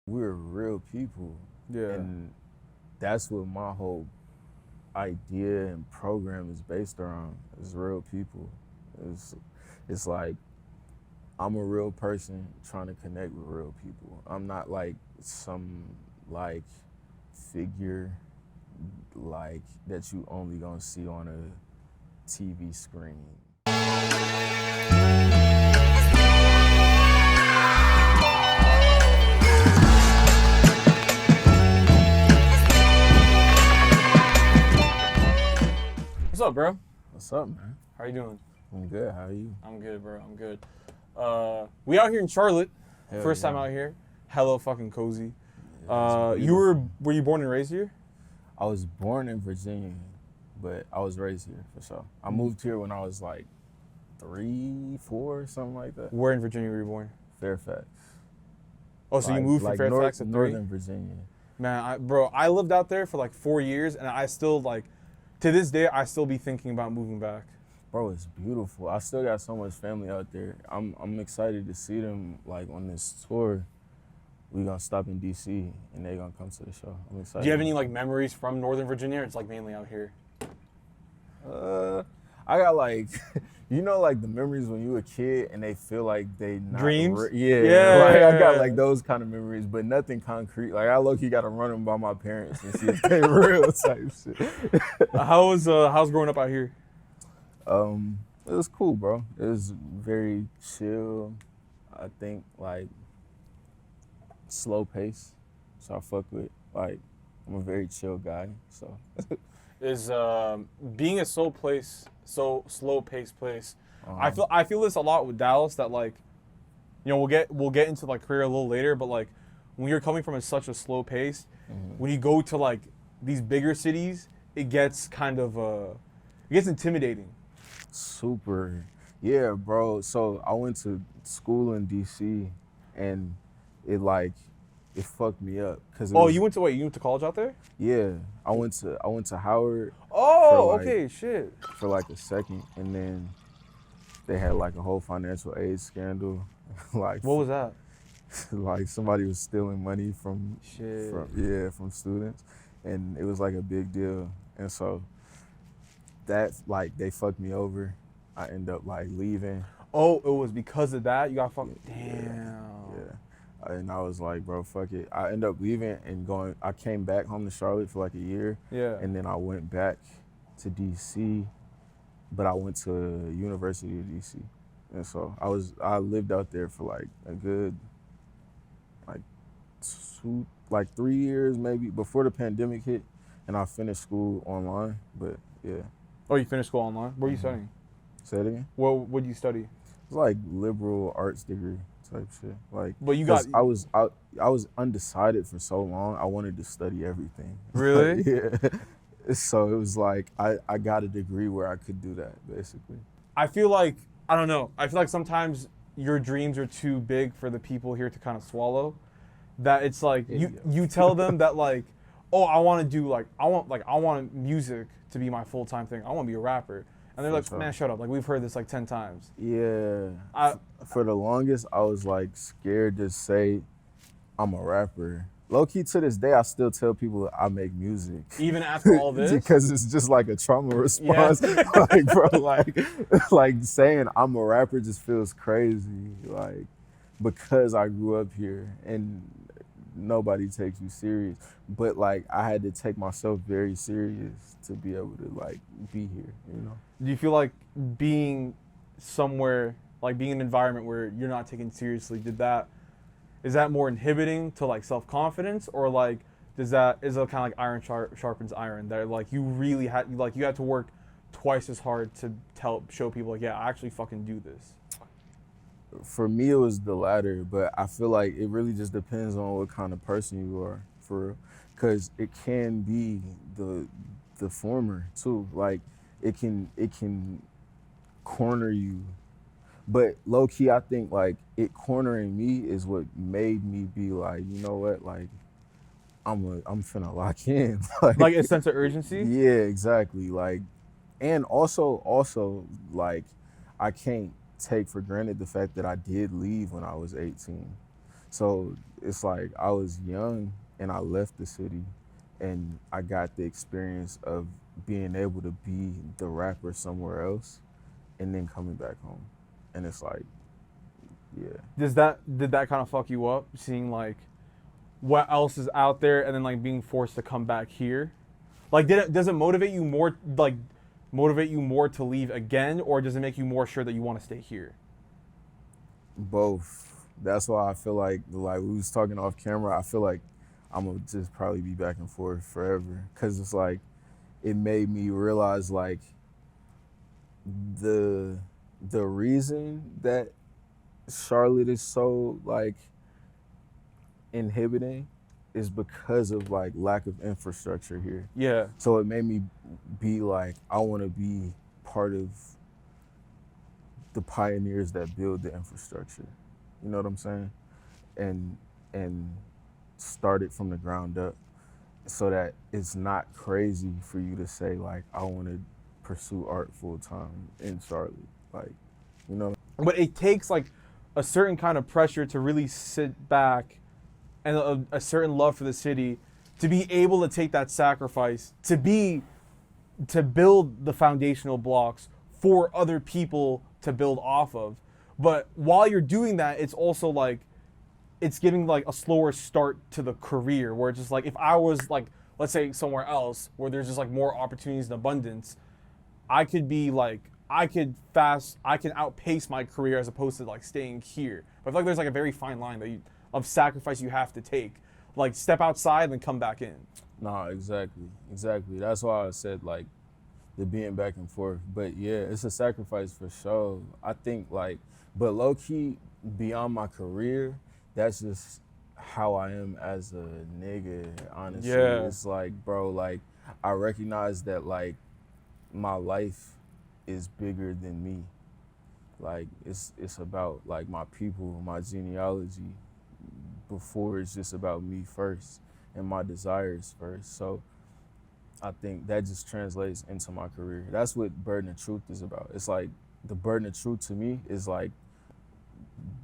we're real people. Yeah. And that's what my whole idea and program is based around, is real people. It's like I'm a real person trying to connect with real people. I'm not like some like figure like that you only gonna see on a TV screen. What's up, bro? What's up, man? How you doing? I'm good. How are you? I'm good, bro. I'm good. We out here in Charlotte. Hell First yeah. time out here. Hella fucking cozy. Yeah, it's Were beautiful. you born and raised here? I was born in Virginia, but I was raised here for sure. I moved here when I was like 3, 4, something like that. Where in Virginia were you born? Fairfax. Oh, so you moved from Fairfax at 3? Northern Virginia. Man, I lived out there for like 4 years, and I still like, to this day, I still be thinking about moving back. Bro, it's beautiful. I still got so much family out there. I'm excited to see them like on this tour. We gonna stop in DC and they gonna come to the show. I'm excited. Do you have any like memories from Northern Virginia? Or it's like mainly out here. I got like, you know, like the memories when you were a kid and they feel like they not Dreams? Yeah. Like I got Yeah. like those kind of memories, but nothing concrete. Like I low-key got to run them by my parents and see if they real type shit. How's growing up out here? It was cool, bro. It was very chill. I think like slow pace, so I fuck with. Like I'm a very chill guy, so. Is being a slow paced place. Uh-huh. I feel this a lot with Dallas, that like, you know, we'll get into like career a little later, but like when you're coming from such a slow pace, when you go to like these bigger cities, it gets kind of it gets intimidating. Super. Yeah, bro. So I went to school in DC and it fucked me up. You went to college out there? Yeah. I went to Howard. Oh, for, like, okay, shit. For like a second, and then they had like a whole financial aid scandal. Like What was that? like somebody was stealing money from Shit. from students, and it was like a big deal. And so that like they fucked me over. I end up like leaving. Oh, it was because of that? You got fucked? Damn. Yeah. And I was like, bro, fuck it. I ended up leaving and going. I came back home to Charlotte for like a year. Yeah. And then I went back to DC, but I went to University of DC. And so I lived out there for like a good like 3 years maybe before the pandemic hit, and I finished school online. But yeah. Oh, you finished school online? What are you studying? Say it again? What did you study? It's like liberal arts degree type shit. Like, But you got. I was undecided for so long. I wanted to study everything. Really? Yeah. So it was like I got a degree where I could do that basically. I feel like, I don't know. I feel like sometimes your dreams are too big for the people here to kind of swallow. That it's like you tell them that like, oh, I want music to be my full-time thing. I want to be a rapper. And they're like, man, shut up. Like, we've heard this like 10 times. Yeah. For the longest, I was like scared to say I'm a rapper. Low key to this day, I still tell people I make music. Even after all this? Because it's just like a trauma response. Yeah. Like, bro, like saying I'm a rapper just feels crazy. Like, because I grew up here and nobody takes you serious. But like, I had to take myself very serious to be able to like be here, you know? Do you feel like being somewhere, like being in an environment where you're not taken seriously, is that more inhibiting to like self-confidence, or like is it kind of like iron sharpens iron, that like you really had to work twice as hard to show people like, yeah, I actually fucking do this? For me, it was the latter, but I feel like it really just depends on what kind of person you are, for real. Because it can be the former too. Like it can corner you, but low key, I think like it cornering me is what made me be like, you know what, like I'm finna lock in. Like a sense of urgency. Yeah, exactly. Like, and also like I can't take for granted the fact that I did leave when I was 18. So it's like I was young and I left the city and I got the experience of being able to be the rapper somewhere else and then coming back home. And it's like, yeah. Did that kind of fuck you up, seeing like what else is out there and then like being forced to come back here? Like, does it motivate you more, like motivate you more to leave again, or does it make you more sure that you want to stay here? Both. That's why I feel like we was talking off camera, I feel like I'm gonna just probably be back and forth forever. Cause it's like, it made me realize like the reason that Charlotte is so like inhibiting is because of like lack of infrastructure here. Yeah. So it made me be like, I want to be part of the pioneers that build the infrastructure. You know what I'm saying? And start it from the ground up so that it's not crazy for you to say like, I want to pursue art full time in Charlotte. Like, you know? But it takes like a certain kind of pressure to really sit back and a certain love for the city to be able to take that sacrifice to build the foundational blocks for other people to build off of. But while you're doing that, it's also like it's giving like a slower start to the career, where it's just like, if I was like, let's say somewhere else where there's just like more opportunities and abundance, I could be like, I can outpace my career as opposed to like staying here. But I feel like there's like a very fine line of sacrifice you have to take. Like, step outside and then come back in. Nah, exactly. That's why I said like the being back and forth. But yeah, it's a sacrifice for sure. I think like, but low key, beyond my career, that's just how I am as a nigga, honestly. Yeah. It's like, bro, like I recognize that like my life is bigger than me. Like it's about like my people, my genealogy, before it's just about me first and my desires first. So I think that just translates into my career. That's what Burden of Truth is about. It's like the burden of truth to me is like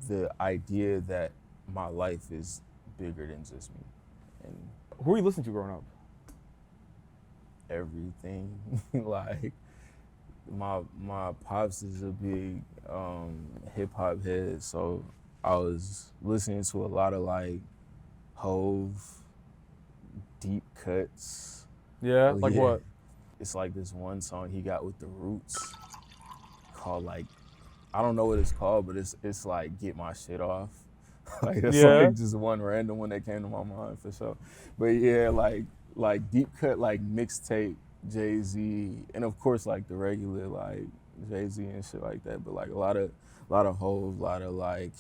the idea that my life is bigger than just me. And Who were you listening to growing up? everything. Like my pops is a big hip hop head, so I was listening to a lot of like Hove, deep cuts. Yeah, like Yeah. what? It's like this one song he got with the Roots called like, I don't know what it's called, but it's like Get My Shit Off. Like that's Yeah. like just one random one that came to my mind for sure. But yeah, like deep cut like mixtape Jay-Z, and of course like the regular like Jay-Z and shit like that. But like a lot of Hove, a lot of like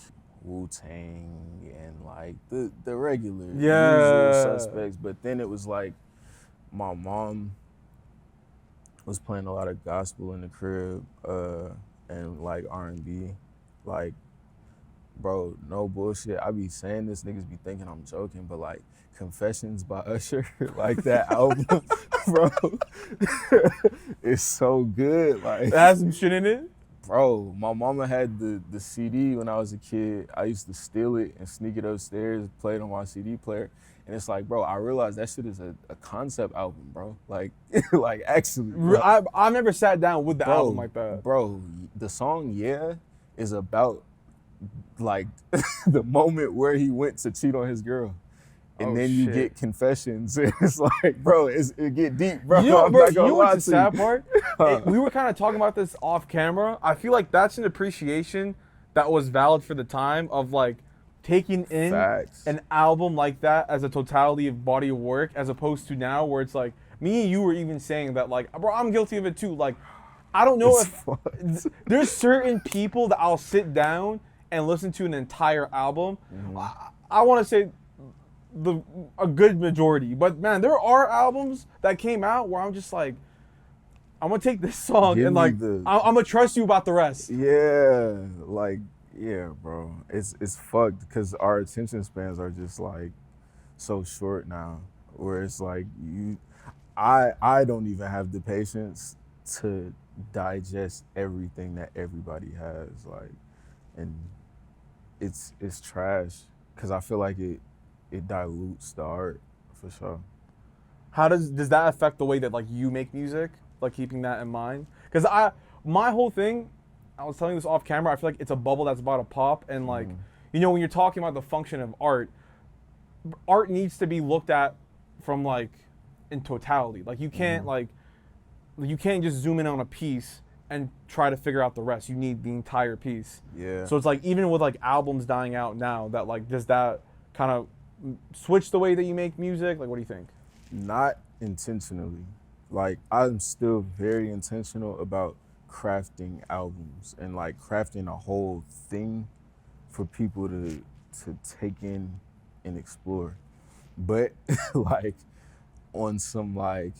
Wu-Tang and like the regular usual suspects. But then it was like my mom was playing a lot of gospel in the crib and like R&B. Like, bro, no bullshit. I be saying this, niggas be thinking I'm joking, but like Confessions by Usher, like that album, bro, it's so good. Like, It has some shit in it? bro, my mama had the CD when I was a kid. I used to steal it and sneak it upstairs, play it on my CD player. And it's like, bro, I realized that shit is a concept album, bro. Like, like actually. Bro. I've never sat down with the album like that. Bro, the song Yeah is about like the moment where he went to cheat on his girl. And then you get Confessions. It's like, bro, it get deep, bro. You know, I'm bro, not gonna you know lie what's the to sad you. part? We were kind of talking about this off camera. I feel like that's an appreciation that was valid for the time of like taking in Facts. an album like that as a totality of body of work, as opposed to now where it's like, me and you were even saying that like, bro, I'm guilty of it too. Like, I don't know if there's certain people that I'll sit down and listen to an entire album. Mm-hmm. I want to say a good majority, but man, there are albums that came out where I'm just like, I'm gonna take this song Give and me like I'm gonna trust you about the rest. Yeah, like, yeah, bro. It's fucked because our attention spans are just like so short now, where it's like I don't even have the patience to digest everything that everybody has, like, and it's trash because I feel like it dilutes the art for sure. How does that affect the way that like you make music? Like keeping that in mind? Because my whole thing, I was telling you this off camera. I feel like it's a bubble that's about to pop, and like, you know, when you're talking about the function of art needs to be looked at from like in totality. Like you can't just zoom in on a piece and try to figure out the rest. You need the entire piece. Yeah. So it's like even with like albums dying out now, that like does that kind of switch the way that you make music? Like what do you think? Not intentionally. Like I'm still very intentional about crafting albums and like crafting a whole thing for people to take in and explore. But like on some like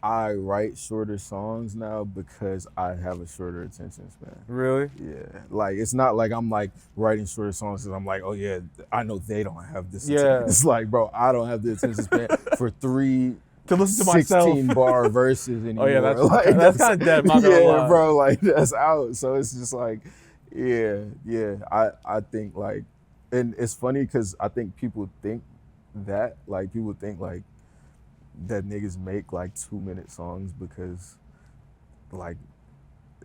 I write shorter songs now because I have a shorter attention span. Really? Yeah, like it's not like I'm like writing shorter songs because I'm like, oh yeah, I know they don't have this. Yeah. It's like, bro, I don't have the attention span for three To listen to 16 myself. bar verses anymore. Oh yeah, that's like, that's kind of dead. I'm not gonna yeah, lie. bro, like that's out. So it's just like, yeah. I think like, and it's funny because I think people think that like that niggas make like 2-minute songs because like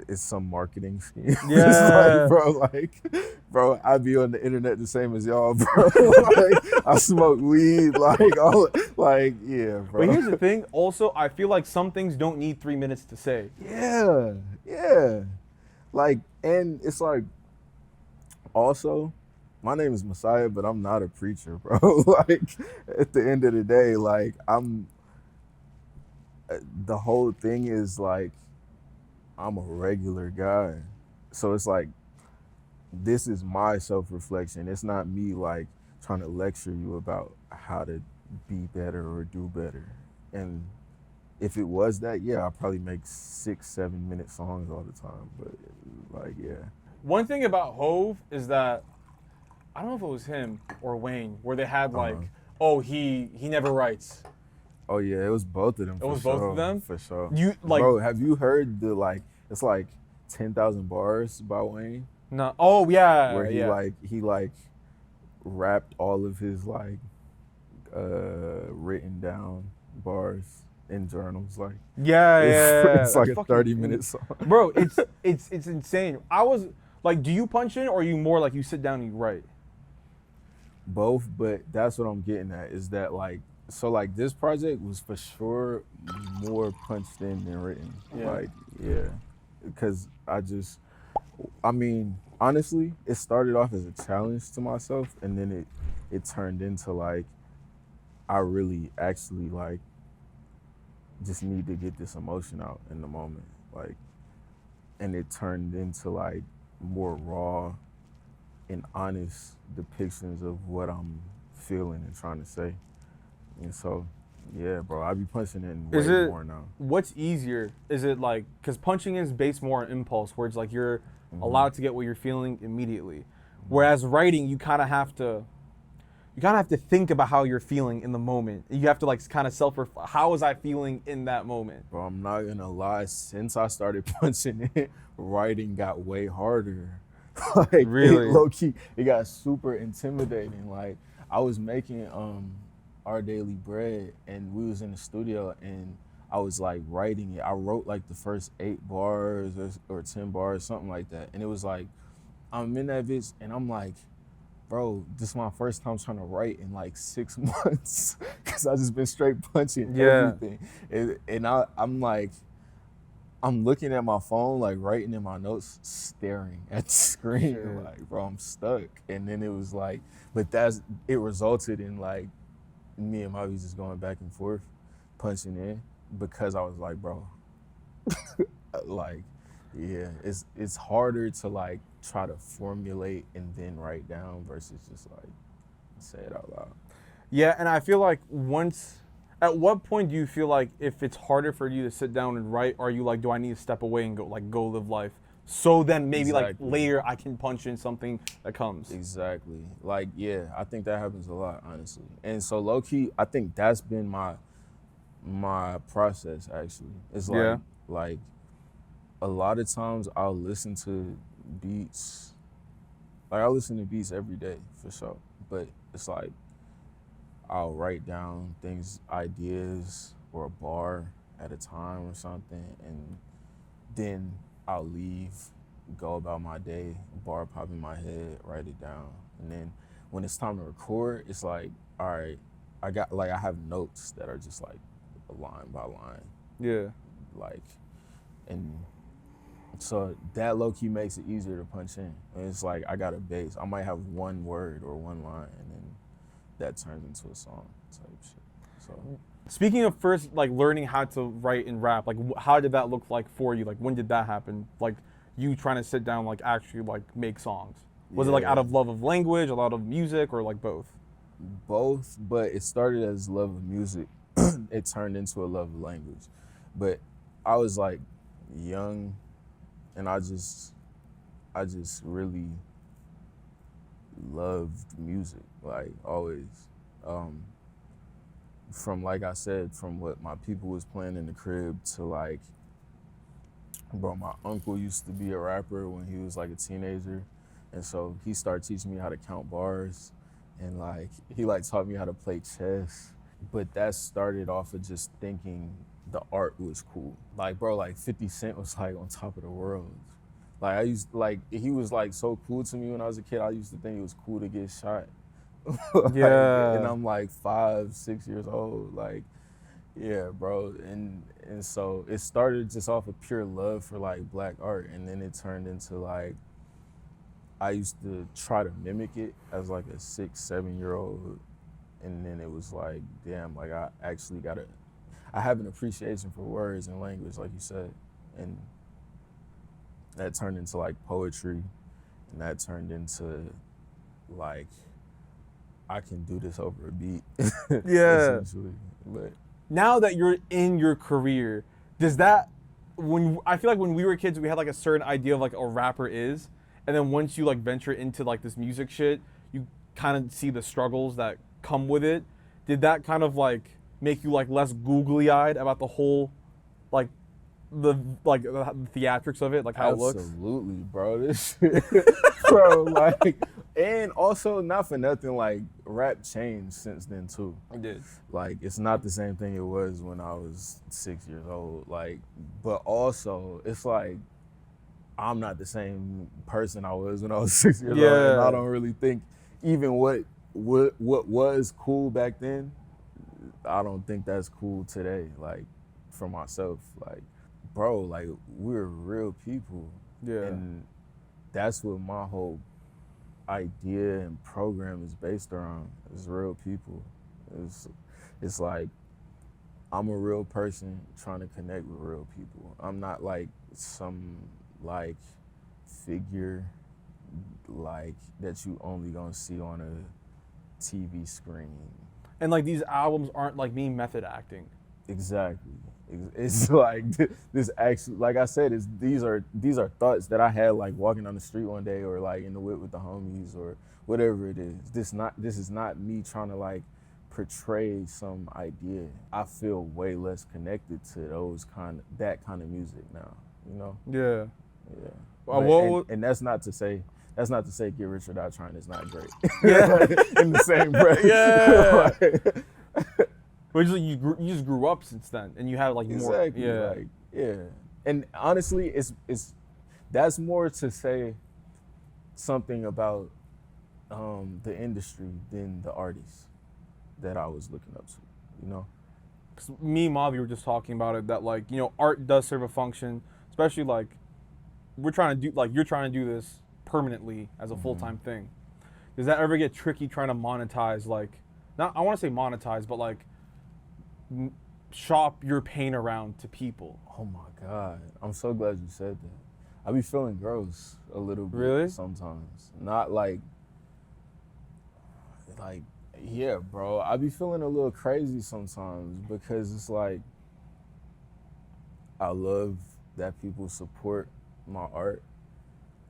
it's some marketing scheme. Yeah. It's like, bro, I be on the internet the same as y'all, bro. Like, I smoke weed, like, all, like, yeah, bro. But here's the thing. Also, I feel like some things don't need 3 minutes to say. Yeah. Like, and it's like, also, my name is Messiah, but I'm not a preacher, bro. Like, at the end of the day, like, the whole thing is like, I'm a regular guy. So it's like, this is my self-reflection. It's not me like trying to lecture you about how to be better or do better. And if it was that, yeah, I'll probably make 6-7 minute songs all the time. But like, yeah. One thing about Hove is that I don't know if it was him or Wayne where they had like, oh, he never writes. Oh yeah, it was both of them. It was both of them? For sure. You like, bro, have you heard the like? It's like 10,000 bars by Wayne. no. Oh yeah. Where yeah. he rapped all of his like written down bars in journals. Like Yeah. it's like a 30-minute song. Bro, it's insane. I was like, do you punch in or are you more like you sit down and you write? Both, but that's what I'm getting at is that like, so like this project was for sure more punched in than written. Yeah. Like, yeah. Because I mean, honestly, it started off as a challenge to myself and then it turned into like, I really actually like just need to get this emotion out in the moment. Like, and it turned into like more raw and honest depictions of what I'm feeling and trying to say. And so, yeah, bro, I be punching in way more now. What's easier? Is it like, because punching in is based more on impulse, where it's like you're allowed to get what you're feeling immediately. Whereas writing, you kind of have to think about how you're feeling in the moment. You have to like kind of how was I feeling in that moment? Bro, I'm not gonna lie, since I started punching in, writing got way harder. Like, really? Low-key, it got super intimidating. Like, I was making Our Daily Bread and we was in the studio and I was like writing it. I wrote like the first 8 bars or 10 bars, something like that. And it was like, I'm in that bitch and I'm like, bro, this is my first time trying to write in like 6 months because I just been straight punching everything. And I'm like, I'm looking at my phone, like writing in my notes, staring at the screen. Sure. Like, bro, I'm stuck. And then it was like, but it resulted in like me and MAVI just going back and forth, punching in because I was like, bro, like, yeah, it's harder to like try to formulate and then write down versus just like say it out loud. Yeah, and I feel like at what point do you feel like if it's harder for you to sit down and write, are you like, do I need to step away and go live life? So then maybe like later I can punch in something that comes. Exactly. Like, yeah, I think that happens a lot, honestly. And so low key, I think that's been my process actually. It's like a lot of times I'll listen to beats. Like I listen to beats every day for sure. But it's like I'll write down things, ideas, or a bar at a time or something, and then I'll leave, go about my day, bar pop in my head, write it down, and then when it's time to record, it's like, all right, I have notes that are just like line by line, Yeah. like, and so that low key makes it easier to punch in. And it's like I got a base. I might have one word or one line, and then that turns into a song type shit. So Speaking of first, like learning how to write and rap, like how did that look like for you? Like when did that happen? Like you trying to sit down, like actually like make songs. Was it like out of love of language, a lot of music, or like both? both, but it started as love of music. It turned into a love of language. But I was like young, and I just really loved music, like always. From, like I said, from what my people was playing in the crib to like, bro, my uncle used to be a rapper when he was like a teenager, and so he started teaching me how to count bars, and like he like taught me how to play chess. But that started off of just thinking the art was cool. Like, bro, like 50 Cent was like on top of the world. Like I used, like, he was like so cool to me when I was a kid. I used to think it was cool to get shot. Like, Yeah. and I'm like 5, 6 years old. Like, yeah, bro. And so it started just off of pure love for like black art, and then it turned into like I used to try to mimic it as like a 6, 7-year-old, and then it was like, damn, like I actually I have an appreciation for words and language, like you said, and that turned into like poetry, and that turned into like I can do this over a beat. Yeah. Essentially. But Now that you're in your career, does that I feel like when we were kids we had like a certain idea of like a rapper is, and then once you like venture into like this music shit, you kind of see the struggles that come with it. Did that kind of like make you like less googly-eyed about the whole like the theatrics of it, like how it looks? absolutely, bro. This shit, bro, like, and also not for nothing, like rap changed since then too. It did. Like it's not the same thing it was when I was 6 years old. Like, but also it's like I'm not the same person I was when I was 6 years old, and I don't really think even what was cool back then, I don't think that's cool today. Like for myself, like, bro, like we're real people, Yeah. and that's what my whole idea and program is based around. Is real people. It's like I'm a real person trying to connect with real people. I'm not like some like figure like that you only gonna see on a TV screen. And like these albums aren't like me method acting. Exactly. It's like this actually, like I said, these are thoughts that I had like walking down the street one day, or like in the whip with the homies, or whatever it is. This is not me trying to like portray some idea. I feel way less connected to that kind of music now. You know? Yeah. Yeah. Well, And that's not to say Get Rich or Die Trying is not great. Yeah. In the same breath. Yeah. But you just grew up since then, and you have like more. Exactly. Yeah. Like, yeah. And honestly, it's that's more to say something about the industry than the artists that I was looking up to. You know. 'Cause me and Mavi were just talking about it, that like, you know, art does serve a function, especially like you're trying to do this permanently as a full-time thing. Does that ever get tricky trying to monetize, like, not, I want to say monetize, but like shop your pain around to people? Oh my God. I'm so glad you said that. I be feeling gross a little bit Really? sometimes. Not like yeah, bro. I be feeling a little crazy sometimes because it's like I love that people support my art.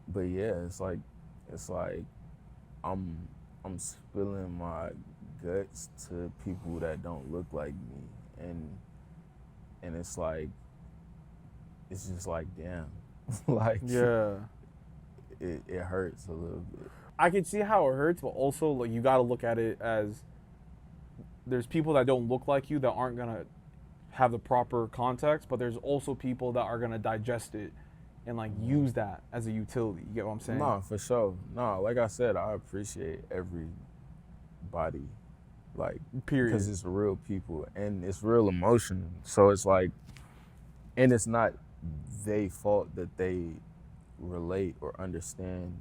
But yeah, it's like I'm spilling my guts to people that don't look like me, and it's like it's just like damn, like Yeah. it hurts a little bit. I can see how it hurts, but also like you got to look at it as there's people that don't look like you that aren't gonna have the proper context, but there's also people that are gonna digest it and like use that as a utility. You get what I'm saying? Nah, for sure. Nah, like I said, I appreciate everybody, like, Period. because it's real people and it's real emotion. So it's like, and it's not they fault that they relate or understand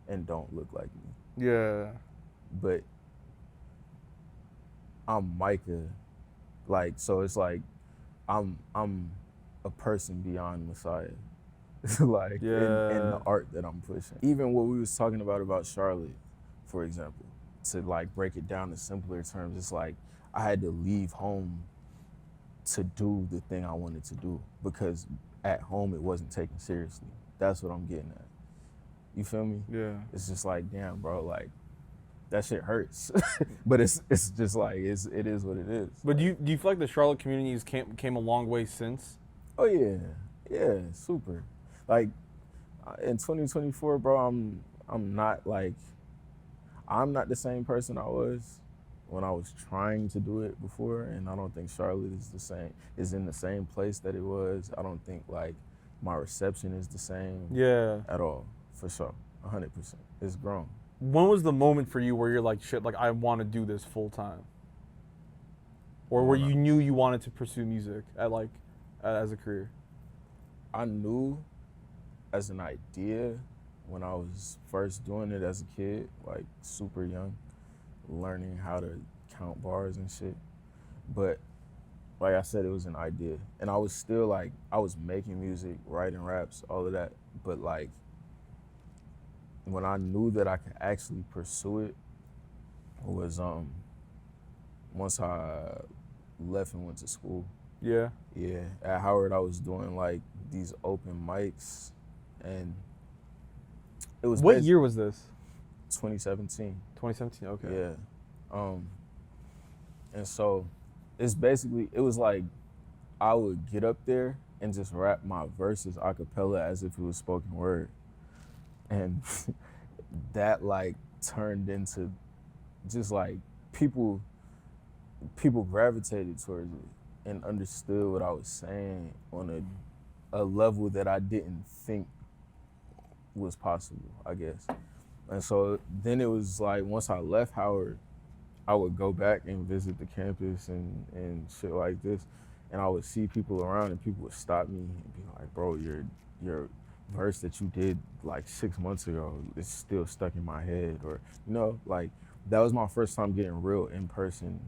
and don't look like me. Yeah. But I'm Micah, like, so it's like I'm a person beyond Messiah. Like in the art that I'm pushing. Even what we was talking about Charlotte, for example, to like break it down to simpler terms, it's like I had to leave home to do the thing I wanted to do because at home it wasn't taken seriously. That's what I'm getting at. You feel me? Yeah. It's just like, damn, bro, like that shit hurts. But it's just like it is what it is. But do you feel like the Charlotte communities came a long way since? Oh yeah, super. Like in 2024, bro, I'm not the same person I was when I was trying to do it before, and I don't think Charlotte is in the same place that it was. I don't think like my reception is the same. Yeah. At all, for sure, 100%. It's grown. When was the moment for you where you're like, shit, like I want to do this full time? Or where you knew you wanted to pursue music as a career? I knew as an idea when I was first doing it as a kid, like super young, learning how to count bars and shit. But like I said, it was an idea. And I was still like, I was making music, writing raps, all of that. But like, when I knew that I could actually pursue it was once I left and went to school. Yeah. Yeah, at Howard I was doing like these open mics, and it was What year was this? 2017. 2017. Okay. Yeah. And so it was like I would get up there and just rap my verses a cappella as if it was spoken word. And that like turned into just like people gravitated towards it and understood what I was saying on a level that I didn't think was possible, I guess. And so then it was like once I left Howard, I would go back and visit the campus and shit like this, and I would see people around and people would stop me and be like, bro, your verse that you did like 6 months ago is still stuck in my head, or like that was my first time getting real in-person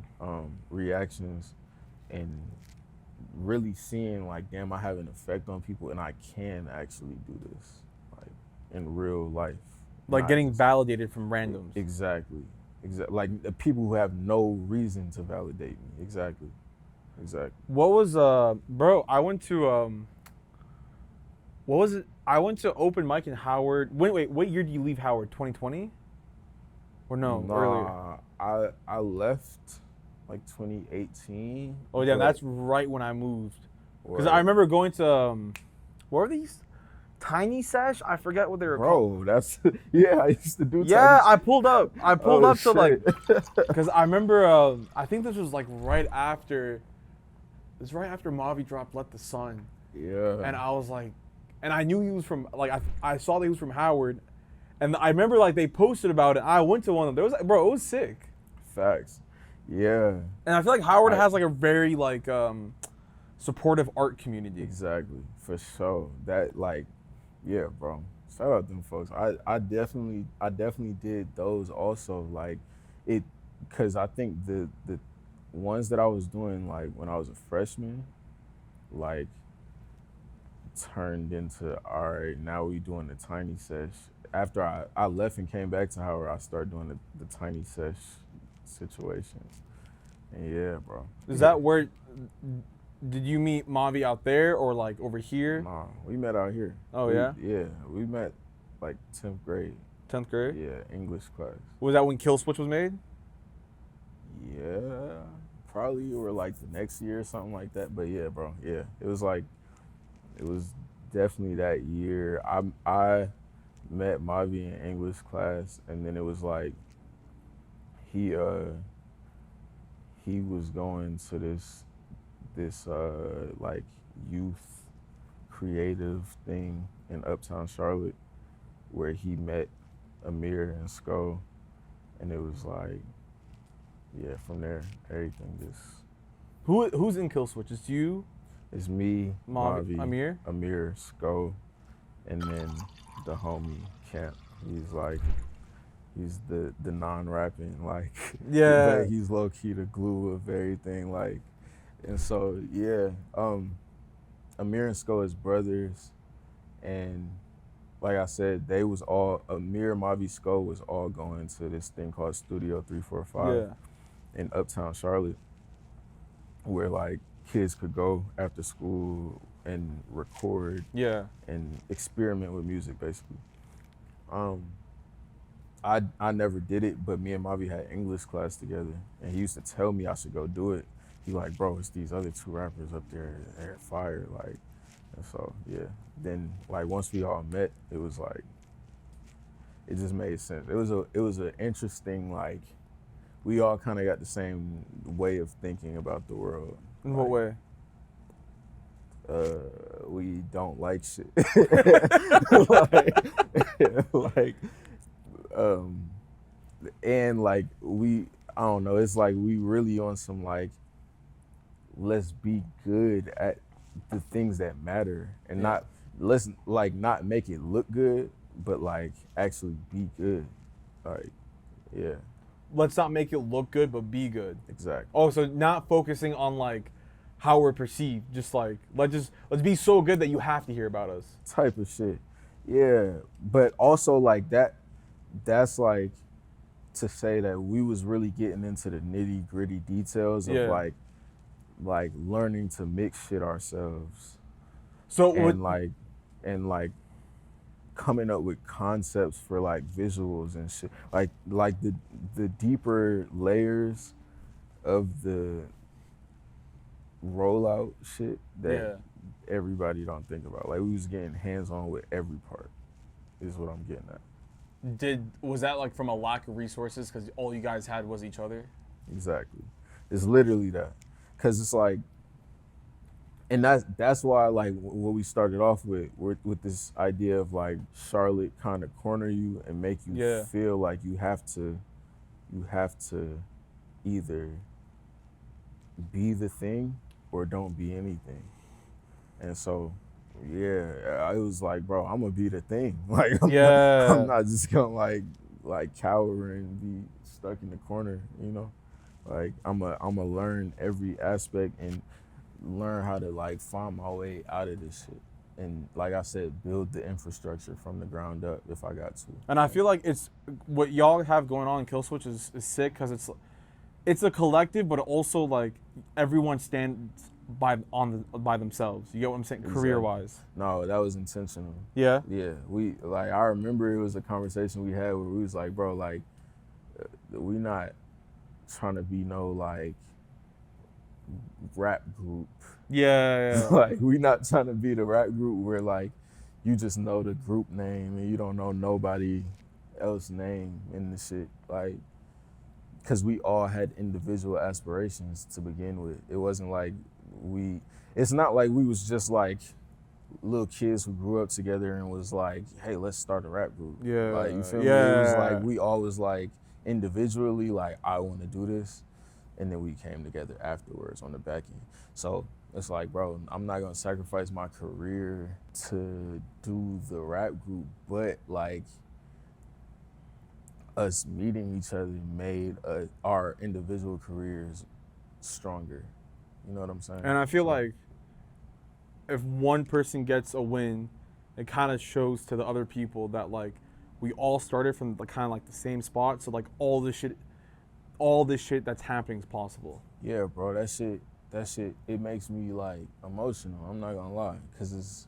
reactions and really seeing like, damn, I have an effect on people and I can actually do this like in real life. Like getting validated from randoms. Exactly. Like the people who have no reason to validate me. Exactly. What was bro, I went to what was it? I went to open mic in Howard. Wait, what year did you leave Howard? 2020? Or no, earlier? I left like 2018. Oh yeah, that's right when I moved. Because I remember going to what were these? Tiny Sesh? I forget what they were called. Bro, that's yeah, I used to do Yeah, I pulled up to shit. like because I remember I think this was like right after MAVI dropped Let the Sun. Yeah. And I was like, and I knew he was from like I saw that he was from Howard, and I remember like they posted about it. I went to one of them. There was like, bro, it was sick. Facts. Yeah. And I feel like Howard has like a very like supportive art community. Exactly, for sure. That like, yeah, bro. Shout out them folks. I definitely did those also. Like it, cause I think the ones that I was doing like when I was a freshman, like turned into, all right, now we doing the tiny sesh. After I left and came back to Howard, I started doing the tiny sesh situation. And yeah, bro. Is that where, did you meet MAVI out there or like over here? Nah, we met out here. Oh, yeah? Yeah, we met like 10th grade. 10th grade? Yeah, English class. Was that when KillSwitch was made? Yeah, probably, or like the next year or something like that. But yeah, bro, yeah. It was definitely that year. I met MAVI in English class, and then it was like he he was going to this like youth creative thing in Uptown Charlotte where he met Amir and Sko, and it was like, yeah, from there everything just. Who's in KillSwitch? It's you, It's me, Mavi, Amir, Sko, and then the homie Camp. He's the non-rapping, like, Yeah. but he's low-key the glue of everything, like, and so, yeah, Amir and Sko is brothers, and like I said, they was all, Amir, Mavi, Sko was all going to this thing called Studio 345 in Uptown Charlotte, where, like, kids could go after school and record and experiment with music, basically. I never did it, but me and Mavi had English class together, and he used to tell me I should go do it. He like, bro, it's these other 2 rappers up there, they're fire, like, and so, yeah. Then, like, once we all met, it was like, it just made sense. It was an interesting, like, we all kind of got the same way of thinking about the world. In what way? We don't like shit. And like I don't know, it's like we really on some like, let's be good at the things that matter, and let's like not make it look good, but like actually be good. Like, yeah. Let's not make it look good, but be good. Exactly. Oh, so not focusing on like how we're perceived, just like let's be so good that you have to hear about us. Type of shit. Yeah, but also like that's like to say that we was really getting into the nitty gritty details of like learning to mix shit ourselves. So and like coming up with concepts for like visuals and shit. Like the deeper layers of the rollout shit that everybody don't think about. Like we was getting hands on with every part is what I'm getting at. Was that like from a lack of resources because all you guys had was each other? Exactly. It's literally that. Cause it's like, and that's why like what we started off with this idea of like Charlotte kind of corner you and make you feel like you have to either be the thing or don't be anything. And so, I was like, bro, I'm gonna be the thing. Like, I'm not just gonna like cower and be stuck in the corner, you know? Like, I'm a learn every aspect and learn how to like find my way out of this shit. And like I said, build the infrastructure from the ground up if I got to. And I feel like it's what y'all have going on in KillSwitch is sick because it's a collective, but also like everyone stands by themselves. You get what I'm saying? Exactly. Career-wise. No, that was intentional. Yeah? Yeah. I remember it was a conversation we had where we was like, bro, like, we not trying to be no, like, rap group. Yeah. Like, we not trying to be the rap group where, like, you just know the group name and you don't know nobody else's name in the shit. Like, because we all had individual aspirations to begin with. It wasn't like it's not like we was just like little kids who grew up together and was like, hey, let's start a rap group. Yeah. Like, you feel me? It was like we always like individually, like, I want to do this. And then we came together afterwards on the back end. So it's like, bro, I'm not going to sacrifice my career to do the rap group, but like us meeting each other made our individual careers stronger. You know what I'm saying? And I feel like if one person gets a win, it kind of shows to the other people that like we all started from the kind of like the same spot. So like all this shit that's happening is possible. Yeah, bro, that shit, it makes me like emotional. I'm not gonna lie, cause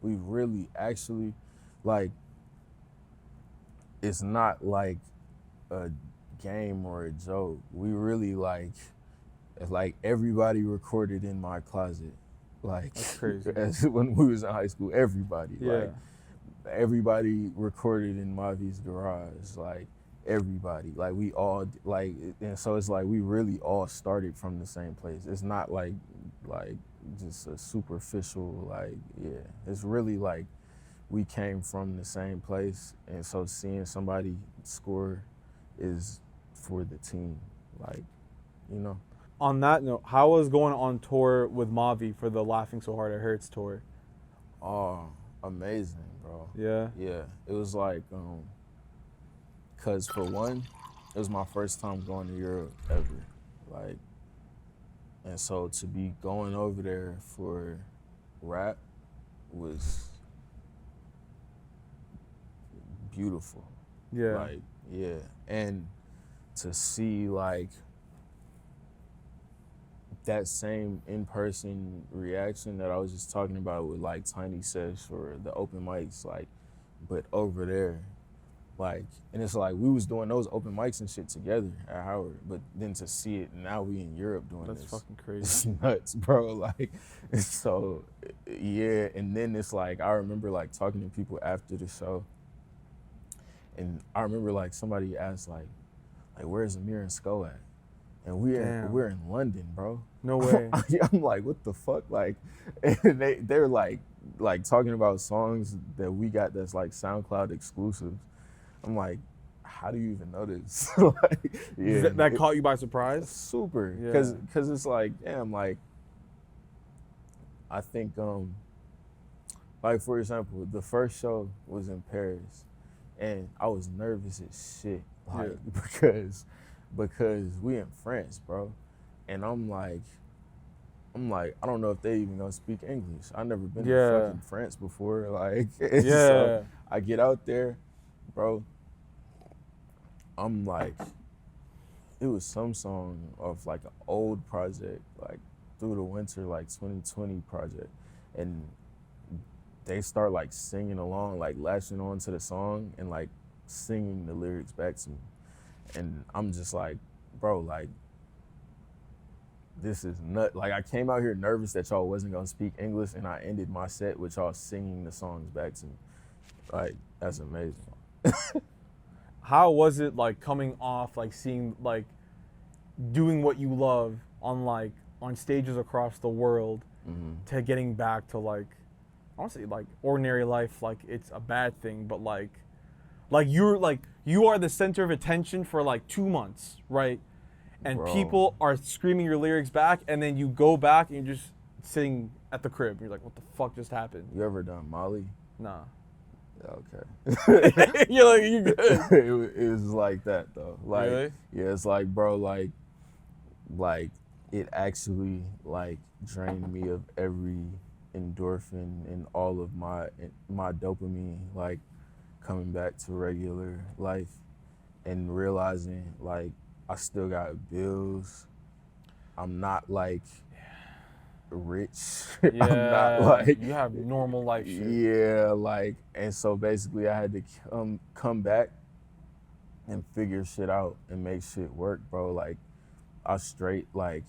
we really actually like. It's not like a game or a joke. We really like everybody recorded in my closet. Like, that's crazy. When we was in high school, everybody. Yeah. Like, everybody recorded in Mavi's garage. Like, everybody. Like we all like, and so it's like we really all started from the same place. It's not like just a superficial like, yeah. It's really like we came from the same place, and so seeing somebody score is for the team, like, you know. On that note, how was going on tour with MAVI for the Laughing So Hard It Hurts tour? Oh, amazing, bro. Yeah. Yeah, it was like, cause for one, it was my first time going to Europe ever, like, and so to be going over there for rap was beautiful. Yeah. Like, yeah, and to see like that same in-person reaction that I was just talking about with like Tiny Sesh or the open mics, like, but over there, like, and it's like we was doing those open mics and shit together at Howard, but then to see it now we in Europe doing That's this, fucking crazy. it's nuts, bro. Like, so yeah, and then it's like I remember like talking to people after the show, and I remember like somebody asked like where's Amir and Sko at? And we're in London, bro. No way. I'm like, what the fuck? Like, and they're like talking about songs that we got that's like SoundCloud exclusives. I'm like, how do you even know this? Like, yeah, that caught you by surprise? Super, Yeah. cause it's like, damn, like, I think like for example, the first show was in Paris, and I was nervous as shit, like, because we in France, bro, and I'm like, I don't know if they even gonna speak English. I never been to fucking France before, like, so I get out there, bro. I'm like, it was some song of like an old project, like Through the Winter, like 2020 project, and they start like singing along, like latching on to the song and like singing the lyrics back to me. And I'm just like, bro, like, this is nut. Like, I came out here nervous that y'all wasn't gonna speak English, and I ended my set with y'all singing the songs back to me. Like, that's amazing. How was it like coming off, like seeing, like doing what you love on stages across the world, to getting back to like, I want to say like ordinary life, like it's a bad thing, but like you are the center of attention for like 2 months, right? And Bro. people are screaming your lyrics back, and then you go back and you're just sitting at the crib. And you're like, what the fuck just happened? You ever done Molly? Nah. Okay. You're like, you good. It was like that though. Like, really? Yeah, it's like, bro, like it actually like drained me of every endorphin and all of my dopamine, like coming back to regular life and realizing like I still got bills. I'm not like rich. Yeah, I'm not like, you have normal life shit. Yeah, like, and so basically I had to come back and figure shit out and make shit work, bro. Like, I straight like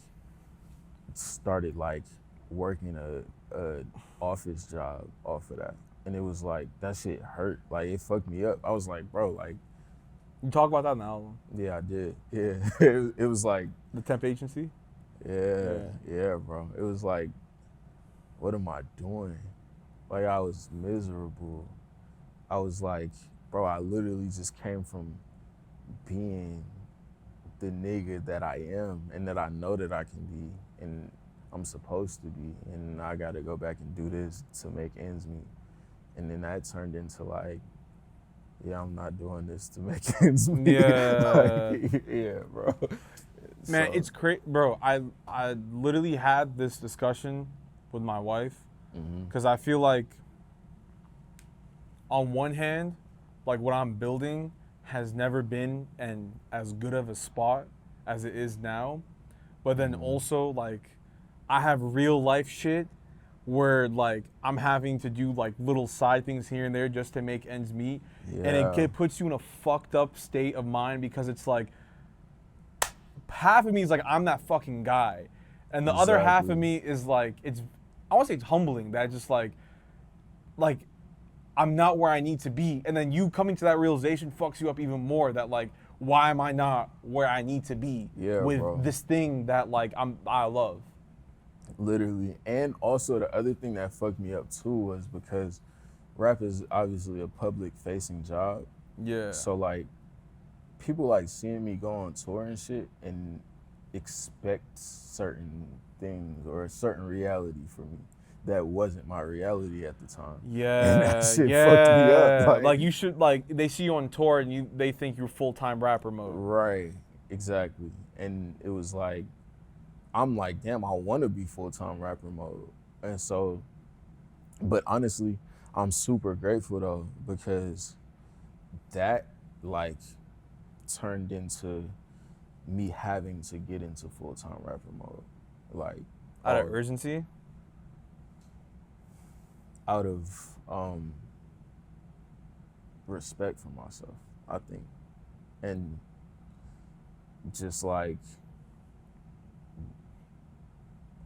started like working a office job off of that, and it was like that shit hurt. Like, it fucked me up. I was like, bro, like, You talk about that in the album. yeah, I did. Yeah, it was like The temp agency? Yeah, bro. It was like, what am I doing? Like, I was miserable. I was like, bro, I literally just came from being the nigga that I am and that I know that I can be and I'm supposed to be, and I gotta go back and do this to make ends meet. And then that turned into like, yeah, I'm not doing this to make ends meet. Yeah. Like, yeah, bro. Man, So, it's crazy, bro. I literally had this discussion with my wife because I feel like, on one hand, like what I'm building has never been as good of a spot as it is now, but then also like I have real life shit where like I'm having to do like little side things here and there just to make ends meet, and it puts you in a fucked up state of mind because it's like, half of me is like, I'm that fucking guy, and the other half of me is like, I want to say it's humbling that just like I'm not where I need to be, and then you coming to that realization fucks you up even more, that like why am I not where I need to be Yeah, with bro. this thing that like I love? Literally. And also the other thing that fucked me up too was because rap is obviously a public facing job. Yeah. So like people like seeing me go on tour and shit and expect certain things or a certain reality for me that wasn't my reality at the time. And that Yeah, shit fucked me up. yeah. Like you should like they see you on tour and they think you're full-time rapper mode. Right, exactly. And it was like, I'm like, damn, I want to be full-time rapper mode. And so, but honestly, I'm super grateful though, because that like turned into me having to get into full-time rapper mode. Like, Out of urgency? out of respect for myself, I think. And just like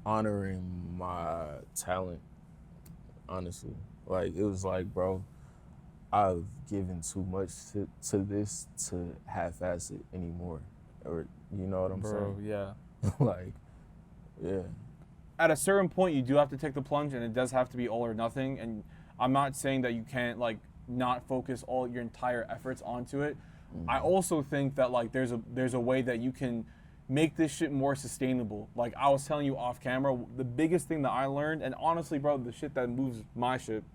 honoring my talent, honestly. Like, it was like, bro, I've given too much to this to half-ass it anymore. Or, you know what I'm Bro, saying? yeah. Like, yeah. At a certain point, you do have to take the plunge, and it does have to be all or nothing. And I'm not saying that you can't like not focus all your entire efforts onto it. I also think that like there's a way that you can make this shit more sustainable. Like I was telling you off camera, the biggest thing that I learned, and honestly, bro, the shit that moves my shit.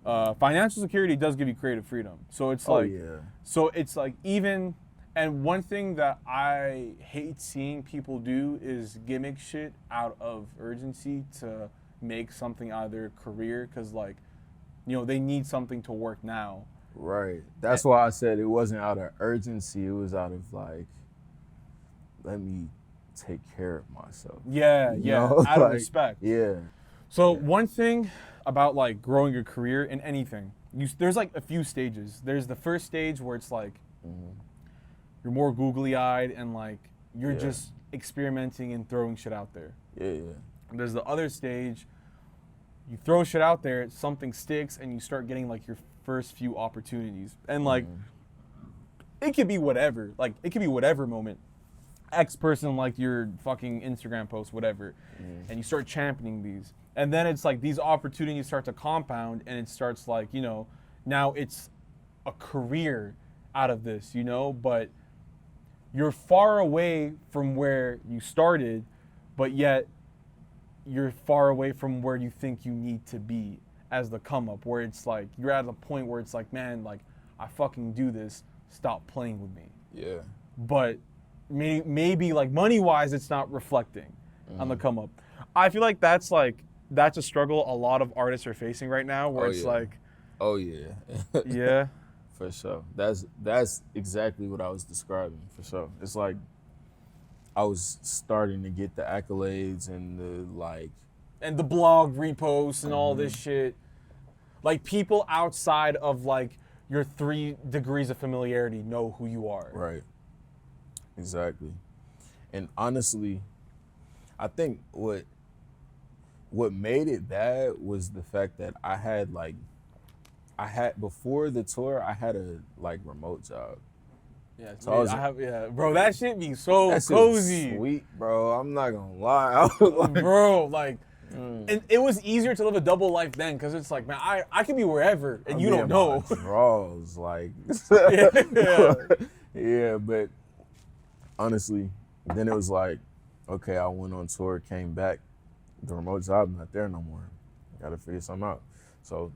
Financial security does give you creative freedom. So it's like, yeah. so it's like even. And one thing that I hate seeing people do is gimmick shit out of urgency to make something out of their career because, like, you know, they need something to work now. Right. That's why I said it wasn't out of urgency. It was out of, like, let me take care of myself. Yeah, You yeah, know? out of Like, respect. Yeah. So one thing about, like, growing your career in anything, there's, like, a few stages. There's the first stage where it's, like, you're more googly-eyed and like you're Yeah. just experimenting and throwing shit out there. Yeah, yeah. And there's the other stage, you throw shit out there, something sticks, and you start getting like your first few opportunities. And like it could be whatever. Like it could be whatever moment. X person liked your fucking Instagram post, whatever. And you start championing these. And then it's like these opportunities start to compound and it starts like, you know, now it's a career out of this, you know, but you're far away from where you started, but yet you're far away from where you think you need to be as the come up, where it's like you're at a point where it's like, man, like I fucking do this, stop playing with me. Yeah. But maybe like money wise, it's not reflecting on the come up. I feel like that's a struggle a lot of artists are facing right now, where it's yeah. like, Oh, yeah. yeah. For sure. That's exactly what I was describing, for sure. It's like I was starting to get the accolades and the like. And the blog reposts and all this shit. Like people outside of like your 3 degrees of familiarity know who you are. Right. Exactly. And honestly, I think what made it bad was the fact that I had before the tour, I had a like remote job. Yeah, So bro, that shit be so that shit was cozy. sweet, bro. I'm not gonna lie. I was like, Bro, like, and it was easier to live a double life then, because it's like, man, I could be wherever, and you don't know. Draws, like, Yeah. yeah, but honestly, then it was like, okay, I went on tour, came back, the remote job not there no more. Gotta figure something out. So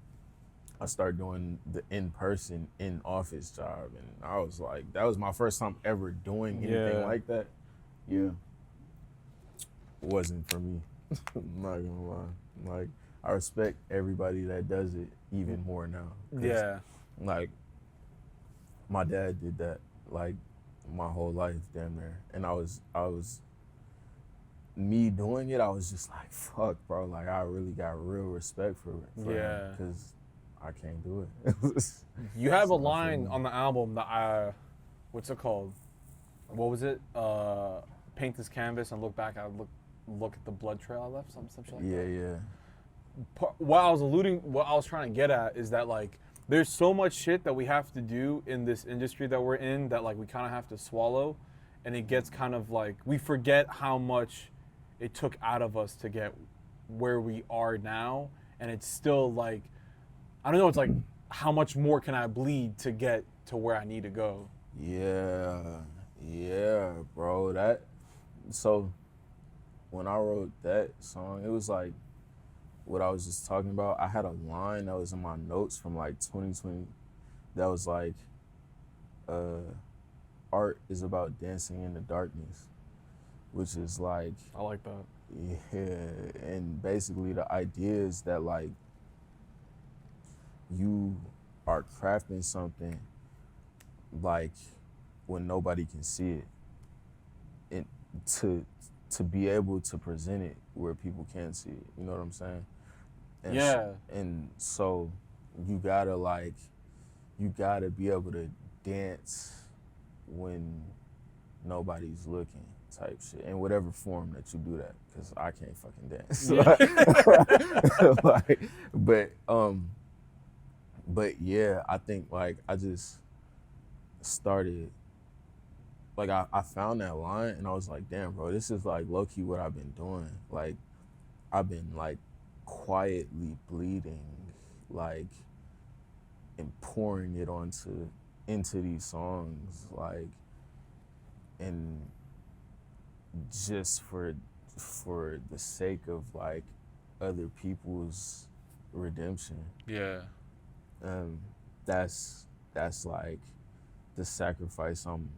I started doing the in-person, in-office job, and I was like, that was my first time ever doing anything like that. Yeah. It wasn't for me. I'm not gonna lie. Like, I respect everybody that does it even more now. Yeah. Like, my dad did that, like, my whole life, damn near. And me doing it, I was just like, fuck, bro. Like, I really got real respect for it. Yeah. Because I can't do it. You have a line on the album that what's it called? What was it? Paint this canvas and look back. Look at the blood trail I left. Some shit like that. Yeah. What I was trying to get at is that like there's so much shit that we have to do in this industry that we're in that like we kind of have to swallow, and it gets kind of like we forget how much it took out of us to get where we are now, and it's still like I don't know, it's like how much more can I bleed to get to where I need to go? Yeah, bro. So when I wrote that song, it was like what I was just talking about. I had a line that was in my notes from like 2020 that was like, art is about dancing in the darkness, which is like, I like that. yeah, and basically the idea is that like you are crafting something like when nobody can see it, and to be able to present it where people can see it. You know what I'm saying? And Yeah. And so you gotta be able to dance when nobody's looking, type shit, in whatever form that you do that, because I can't fucking dance. Like, but yeah, I think like I just started, like I found that line and I was like, damn, bro, this is like low key what I've been doing. Like I've been like quietly bleeding, like, and pouring it into these songs, like, and just for the sake of like other people's redemption. Yeah. That's like the sacrifice I'm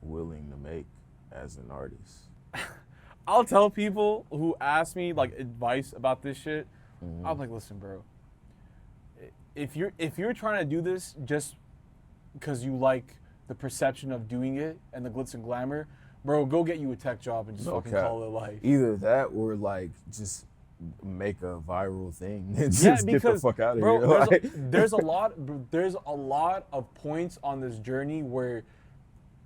willing to make as an artist. I'll tell people who ask me like advice about this shit. I'm like, listen, bro. If you're trying to do this just because you like the perception of doing it and the glitz and glamour, bro, go get you a tech job and just fucking call it life. Either that or like just make a viral thing and just get the fuck out of here. There's a lot of points on this journey where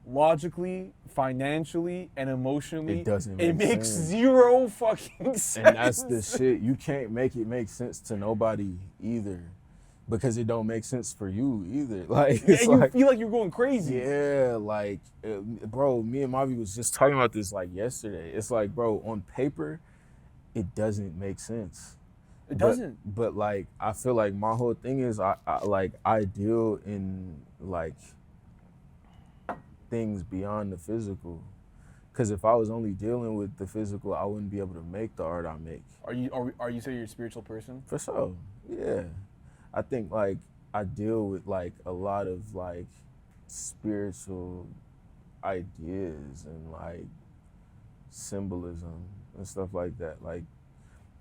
logically, financially, and emotionally, it makes zero fucking sense. And that's the shit. You can't make it make sense to nobody either, because it don't make sense for you either. Like, yeah, you feel like you're going crazy. Yeah, like, bro, me and Mavi was just talking about this like yesterday. It's like, bro, on paper, it doesn't make sense. It doesn't. But like, I feel like my whole thing is I deal in like things beyond the physical. Because if I was only dealing with the physical, I wouldn't be able to make the art I make. Are you saying you're a spiritual person? For sure, yeah. I think like I deal with like a lot of like spiritual ideas and like symbolism and stuff like that. Like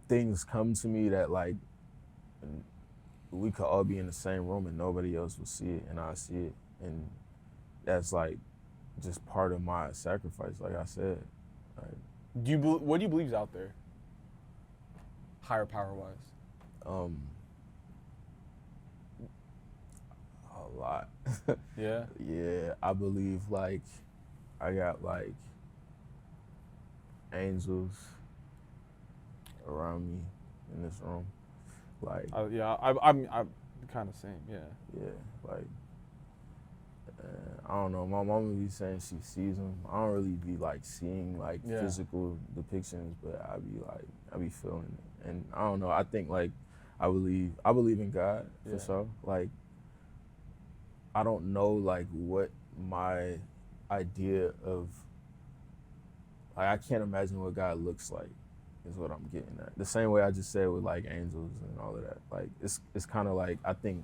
things come to me that like we could all be in the same room and nobody else will see it, and I see it, and that's like just part of my sacrifice, like I said. Like, what do you believe is out there, higher power wise? A lot. Yeah. Yeah, I believe like I got like angels around me in this room. Like, I'm kind of same. Yeah. Yeah, like. I don't know. My mama be saying she sees them. I don't really be like seeing like physical depictions, but I be feeling it. And I don't know. I think like I believe in God for sure. Like I don't know like what my idea of, like, I can't imagine what God looks like is what I'm getting at. The same way I just said with like angels and all of that. Like it's kind of like I think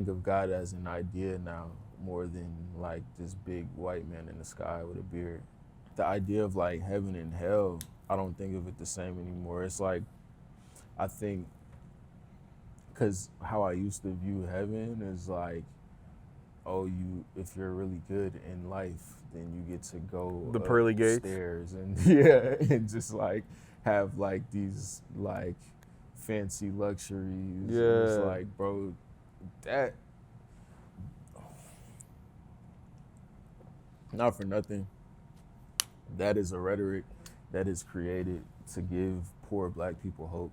of God as an idea now more than like this big white man in the sky with a beard. The idea of like heaven and hell, I don't think of it the same anymore. It's like, I think, because how I used to view heaven is like, oh, if you're really good in life, then you get to go the pearly gates stairs and and just like have like these like fancy luxuries. Yeah. And it's like, bro, that, not for nothing, that is a rhetoric that is created to give poor black people hope.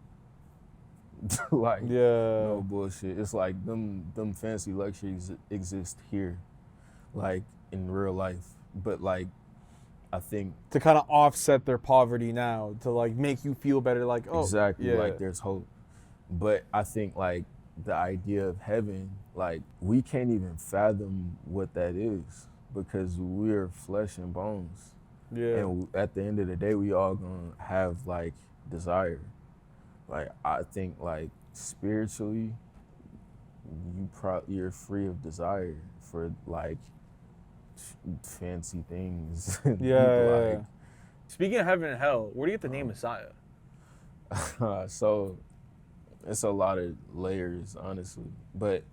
Like, Yeah. no bullshit. It's like them fancy luxuries exist here, like in real life. But like, I think To kind of offset their poverty now, to like make you feel better, like, oh, exactly yeah. like there's hope. But I think like the idea of heaven, like we can't even fathom what that is because we're flesh and bones. Yeah. And at the end of the day, we all gonna have like desire. Like I think like spiritually, you're free of desire for like fancy things. Yeah. Like Speaking of heaven and hell, where do you get the name Messiah? so it's a lot of layers, honestly. But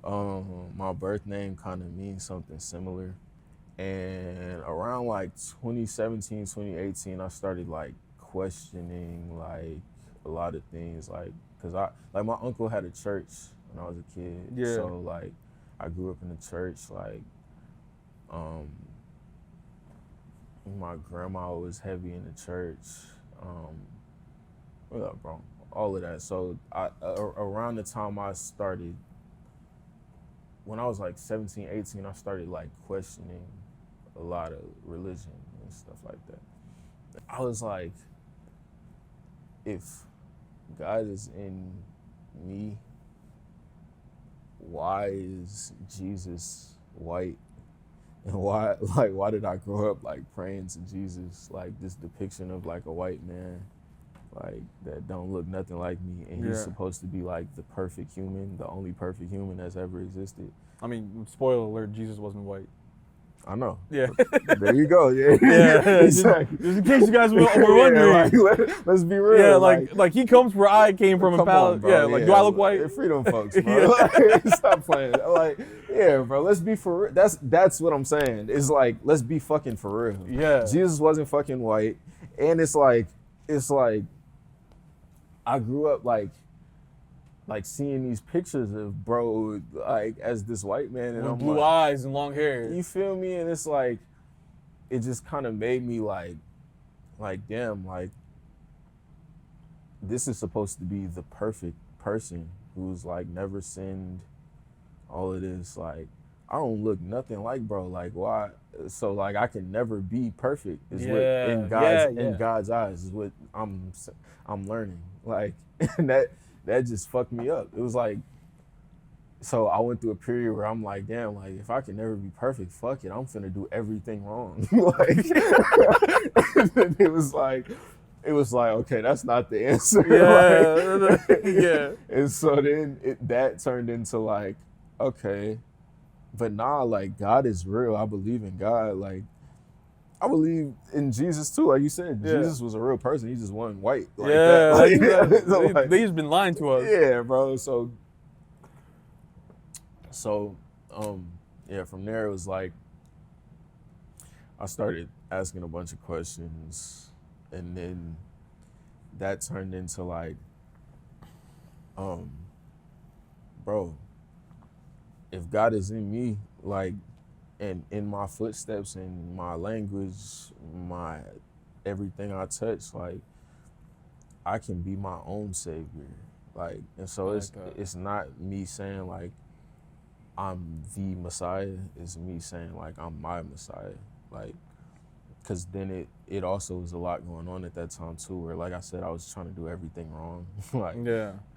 my birth name kind of means something similar. And around like 2017, 2018, I started like questioning like a lot of things, like because I like my uncle had a church when I was a kid. Yeah. So like I grew up in the church. Like my grandma was heavy in the church. What up, bro? All of that. So around the time I started, when I was like 17, 18, I started like questioning a lot of religion and stuff like that. I was like, if God is in me, why is Jesus white? And why did I grow up like praying to Jesus, like this depiction of like a white man, like that don't look nothing like me, and he's supposed to be like the perfect human, the only perfect human that's ever existed. I mean, spoiler alert, Jesus wasn't white. I know. Yeah. There you go. Yeah. Yeah. Exactly. Just in case you guys were wondering. Yeah, like, let's be real. Yeah, like he comes where I came from. Come on, bro. Yeah, like do I look white? Freedom, folks, bro. Like, stop playing. Like, yeah, bro. Let's be for real. That's what I'm saying. It's like, let's be fucking for real. Yeah. Jesus wasn't fucking white, and it's like, I grew up like seeing these pictures of bro like as this white man, and With I'm blue like, eyes and long hair. you feel me? And it's like, it just kind of made me like damn, like this is supposed to be the perfect person who's like never sinned, all of this. Like I don't look nothing like bro. Like why? So like I can never be perfect. Is what in God's eyes is what I'm learning. Like and that just fucked me up. It was like, so I went through a period where I'm like, damn, like if I can never be perfect, fuck it, I'm finna do everything wrong. Like it was like, okay, that's not the answer. Yeah, like, yeah. And so then that turned into like, okay, but nah, like God is real. I believe in God. Like I believe in Jesus too. Like you said, Jesus was a real person. He just wasn't white. Like that. Like, they just been lying to us. Yeah, bro. So yeah, from there it was like I started asking a bunch of questions, and then that turned into like, bro, if God is in me, like, and in my footsteps and my language, my everything I touch, like, I can be my own savior. Like, and so it's not me saying like I'm the Messiah, it's me saying like I'm my Messiah. Like, cause then it also was a lot going on at that time too, where like I said, I was trying to do everything wrong. Like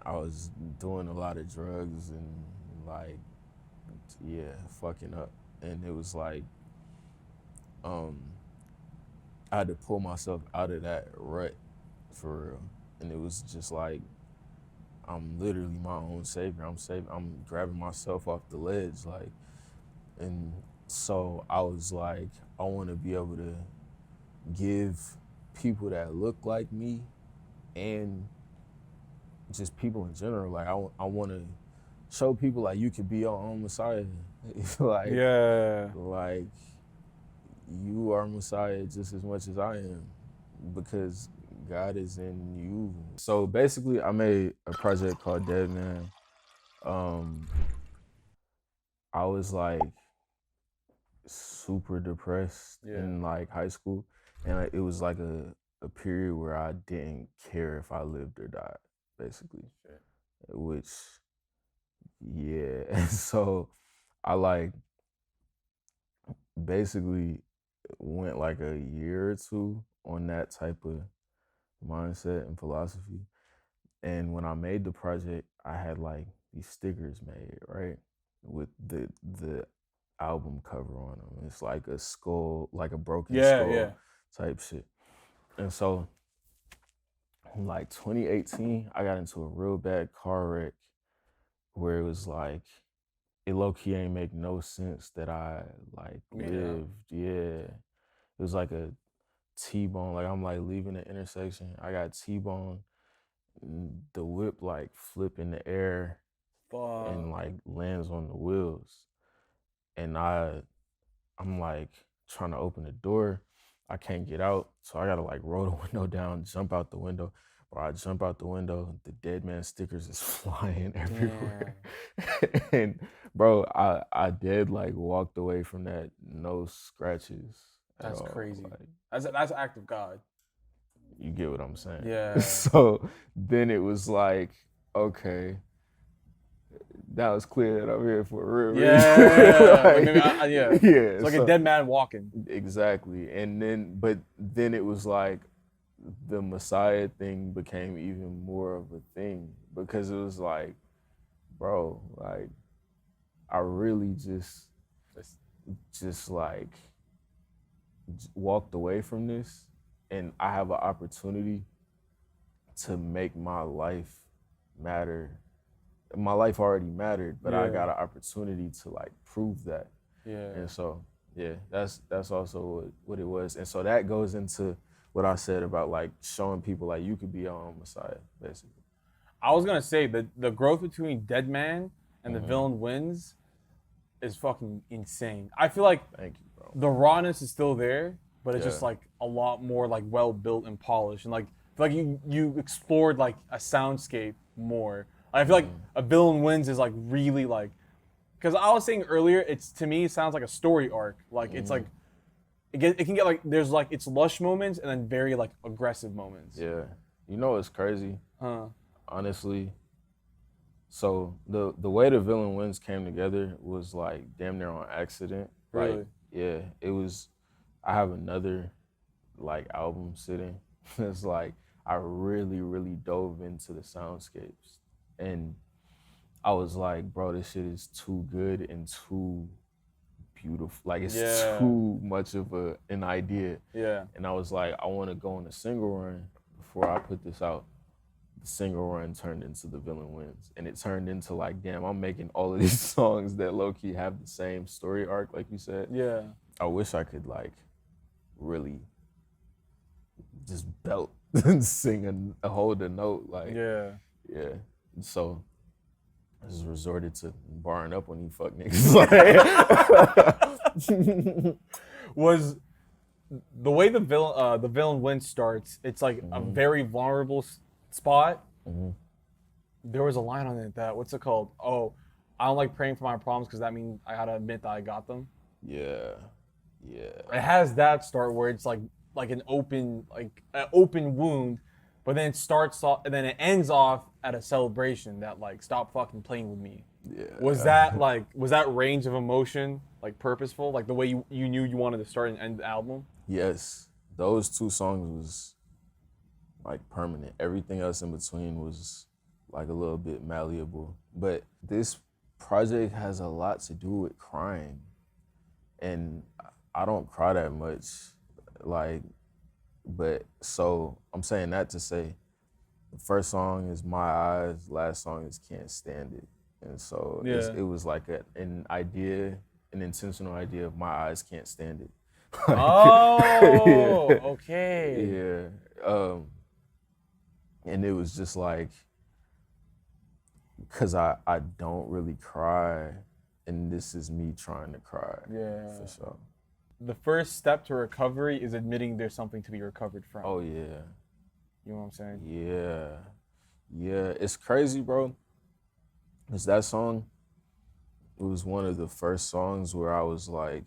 I was doing a lot of drugs and like, yeah, fucking up. And it was like, I had to pull myself out of that rut for real. And it was just like, I'm literally my own savior. I'm grabbing myself off the ledge, like, and so I was like, I want to be able to give people that look like me and just people in general, like I want to show people like you could be your own Messiah. Like, like you are Messiah just as much as I am, because God is in you. So basically, I made a project called Dead Man. I was like super depressed in like high school, and it was like a period where I didn't care if I lived or died. basically. Shit. Which, yeah. And so I like basically went like a year or two on that type of mindset and philosophy. And when I made the project, I had like these stickers made, right? With the album cover on them. It's like a skull, like a broken skull type shit. And so in like 2018, I got into a real bad car wreck where it was like it low key ain't make no sense that I like lived. Yeah. It was like a T-bone. Like I'm like leaving the intersection. I got T-bone. The whip like flip in the air and like lands on the wheels. And I'm like trying to open the door. I can't get out. So I gotta like roll the window down, jump out the window. Or I jump out the window, the dead man stickers is flying everywhere. And bro, I dead like walked away from that, no scratches. That's crazy. Like, That's an act of God. You get what I'm saying? Yeah. So then it was like, okay, that was clear that I'm here for a real reason. Yeah. It's like a dead man walking. Exactly. And then, but then it was like the Messiah thing became even more of a thing because it was like, bro, like I really just like walked away from this, and I have an opportunity to make my life matter. My life already mattered, but I got an opportunity to like prove that. Yeah. And so, yeah, that's also what it was. And so that goes into what I said about like showing people like you could be your own Messiah, basically. I was gonna say that the growth between Dead Man and the Villain Wins is fucking insane. I feel like Thank you, bro. the rawness is still there, but it's just like a lot more like well built and polished, and like I feel like you explored like a soundscape more. I feel like a Villain Wins is like really like, because I was saying earlier, it's to me it sounds like a story arc. Like it's like it can get like there's like it's lush moments and then very like aggressive moments. Yeah, you know what's crazy? Honestly, so the way the Villain Wins came together was like damn near on accident. Really? Like, yeah, it was. I have another like album sitting. It's like I really dove into the soundscapes, and I was like, bro, this shit is too good and too beautiful. Like it's too much of an idea. Yeah. And I was like, I want to go on a single run before I put this out. The single run turned into the Villain Wins, and it turned into like, damn, I'm making all of these songs that low-key have the same story arc, like you said. Yeah. I wish I could like really just belt and sing a hold a note, like yeah. So I just resorted to barring up on you fuck niggas. Was the way the Villain Wins starts? It's like a very vulnerable spot. There was a line on it that what's it called? Oh, I don't like praying for my problems because that means I gotta admit that I got them. Yeah. It has that start where it's like an open wound, but then it starts off and then it ends off at a celebration that like stop fucking playing with me. Yeah. Was that range of emotion like purposeful? Like the way you knew you wanted to start and end the album? Yes. Those two songs was like permanent. Everything else in between was like a little bit malleable. But this project has a lot to do with crying. And I don't cry that much. Like, but so I'm saying that to say the first song is My Eyes, last song is Can't Stand It. And so it was like an idea, an intentional idea of My Eyes Can't Stand It. Okay. Yeah. And it was just like, because I don't really cry, and this is me trying to cry. Yeah. For sure. The first step to recovery is admitting there's something to be recovered from. Oh, yeah. You know what I'm saying? Yeah. It's crazy, bro. Because that song, it was one of the first songs where I was like,